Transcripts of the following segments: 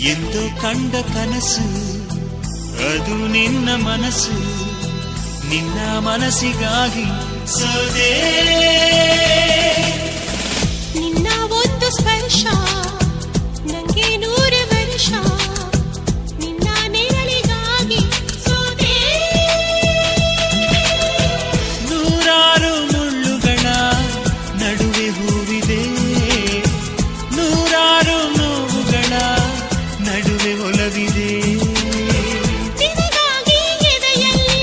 ಎಂದು ಕಂಡ ಕನಸು ಅದು ನಿನ್ನ ಮನಸ್ಸು, ನಿನ್ನ ಮನಸ್ಸಿಗಾಗಿ ಸೋದೆ. ನಿನ್ನ ಒಂದು ಸ್ಪರ್ಶ ನಂಗೆ 100 ವರ್ಷ, ನಿನ್ನ ನೆರಳಿಗಾಗಿ ಸೋದೆ. ನೂರಾರು ಮುಳ್ಳುಗಳ ನಡುವೆ ಹೂವಿದೆ, ನೂರಾರು ನೋವುಗಳ ನಡುವೆ ಒಲವಿದೆ. ನಿನಗಾಗಿ ಎದೆಯಲ್ಲಿ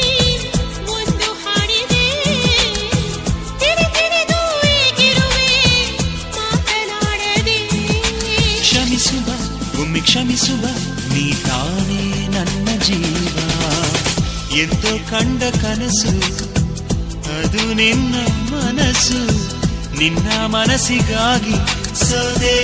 ಒಂದು ಹಾಡಿದೆ, ತಿರುತಿರುದು ಏಗಿರುವೆ ಮಾತನಾಡದೆ. ಕ್ಷಮಿಸುವ ಒಮ್ಮೆ ಕ್ಷಮಿಸುವ, ನೀ ತಾನೇ ನನ್ನ ಜೀವ. ಎಂದೋ ಕಂಡ ಕನಸು ಅದು ನಿನ್ನ ಮನಸ್ಸು, ನಿನ್ನ ಮನಸ್ಸಿಗಾಗಿ ಸೋದೆ.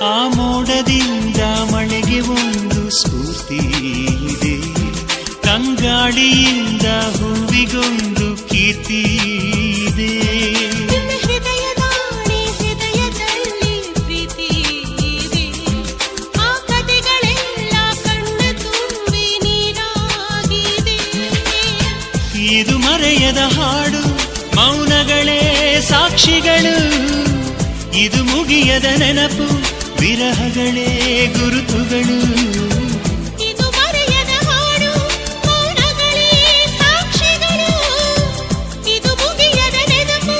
ಆ ಮೋಡದಿಂದ ಮಳೆಗೆ ಒಂದು ಸ್ಫೂರ್ತಿ ಇದೆ, ತಂಗಾಳಿಯಿಂದ ಹೂವಿಗೊಂದು ಕೀರ್ತಿ ಇದೆ. ನಿನ್ನ ಹೃದಯದಾಣೆ ಹೃದಯದಲ್ಲಿ ಪ್ರೀತಿ ಇದೆ, ಆ ಕಥೆಗಳೆಲ್ಲ ಕಣ್ಣ ತುಂಬಿ ನೀರಾಗಿದೆ. ಇದು ಮರೆಯದ ಹಾಡು, ಮೌನಗಳೇ ಸಾಕ್ಷಿಗಳು. ಇದು ಮುಗಿಯದ ನೆನಪು, ವಿರಹಗಳೇ ಗುರುತುಗಳು. ಇದು ಮರೆಯದ ಹಾಡು, ಮೌನಗಳೇ ಸಾಕ್ಷಿಗಳು. ಇದು ಮುಗಿಯದ ನೆನಪು,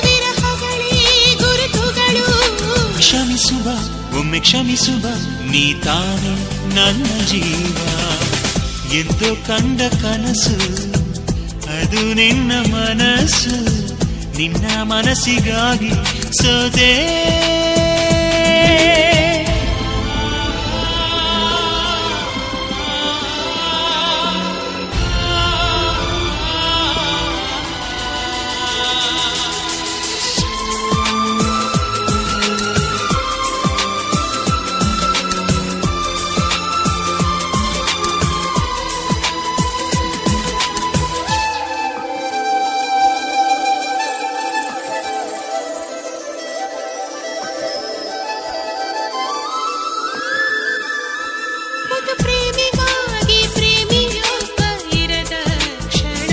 ವಿರಹಗಳೇ ಗುರುತುಗಳು. ಕ್ಷಮಿಸುವ ಒಮ್ಮೆ ಕ್ಷಮಿಸುವ, ನೀ ತಾನೇ ನನ್ನ ಜೀವ. ಎಂದು ಕಂಡ ಕನಸು ಅದು ನಿನ್ನ ಮನಸ್ಸು, ನಿನ್ನ ಮನಸ್ಸಿಗಾಗಿ ಸೋದೆ. ಒಂದು ಪ್ರೇಮಿಗಾಗಿ ಪ್ರೇಮಿಯೊಬ್ಬ ಇರದ ಕ್ಷಣ,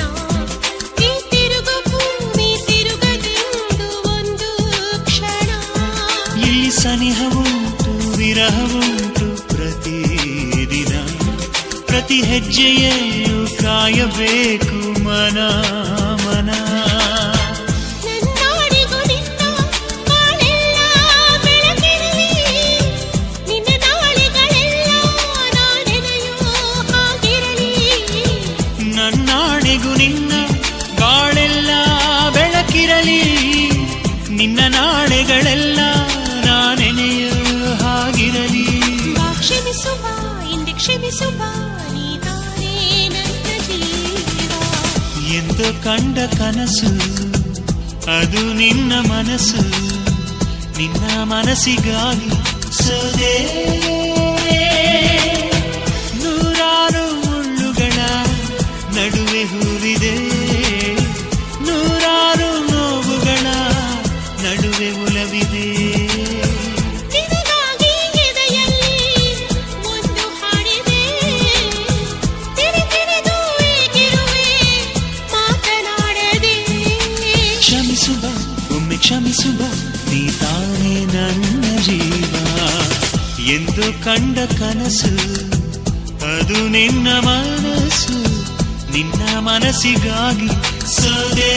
ಈ ತಿರುಗು ಭೂಮಿ ತಿರುಗದೆಂದು ಒಂದು ಕ್ಷಣ. ಇಲ್ಲಿ ಸನಿಹವುಂಟು ವಿರಹವುಂಟು ಪ್ರತಿದಿನ, ಪ್ರತಿ ಹೆಜ್ಜೆಯಲ್ಲೂ ಕಾಯಬೇಕು ಮನ ಮನ. ನನ್ನಾಡಿಗೂ ನಿನ್ನ ಬಾಳೆಲ್ಲ ಬೆಳಕಿರಲಿ, ನಿನ್ನ ನಾಳೆಗಳೆಲ್ಲ ನಾನೆನೆಯೋ ಹಾಗಿರಲಿ. ನನ್ನಾಣೆಗೂ ನಿನ್ನ ಬಾಳೆಲ್ಲ ಬೆಳಕಿರಲಿ, ನಿನ್ನ ನಾಳೆಗಳೆಲ್ಲ ನಾನೆನೆಯೋ ಹಾಗಿರಲಿ. ಬಾ ಕ್ಷಮಿಸುವ ಇಂದೆ ಕ್ಷಮಿಸುವ, ನೀ ತಾನೇ ನನ್ನ ಜೀವ. ಎಂದು ಕಂಡ ಕನಸು ಅದು ನಿನ್ನ ಮನಸ್ಸು, ನಿನ್ನ ಮನಸ್ಸಿಗಾಗಿ ಸೋದೆ. ನೂರಾರು ಮುಳ್ಳುಗಳ ನಡುವೆ ಹೂವಿದೆ, ನೂರಾರು ನೋವುಗಳ ನಡುವೆ ಒಲವಿದೆ. ನಿನಗಾಗಿ ಎದೆಯಲ್ಲಿ ಒಂದು ಹಾಡಿದೆ, ತಿರುತಿರುದು ಏಗಿರುವೆ ಮಾತನಾಡದೆ. ಕ್ಷಮಿಸುವ ಒಮ್ಮೆ ಕ್ಷಮಿಸುವ, ನೀ ತಾನೇ ನನ್ನ ಜೀವ. ಎಂದು ಕಂಡ ಕನಸು ಅದು ನಿನ್ನ ಮನಸ್ಸು, ನಿನ್ನ ಮನಸ್ಸಿಗಾಗಿ ಸೋದೆ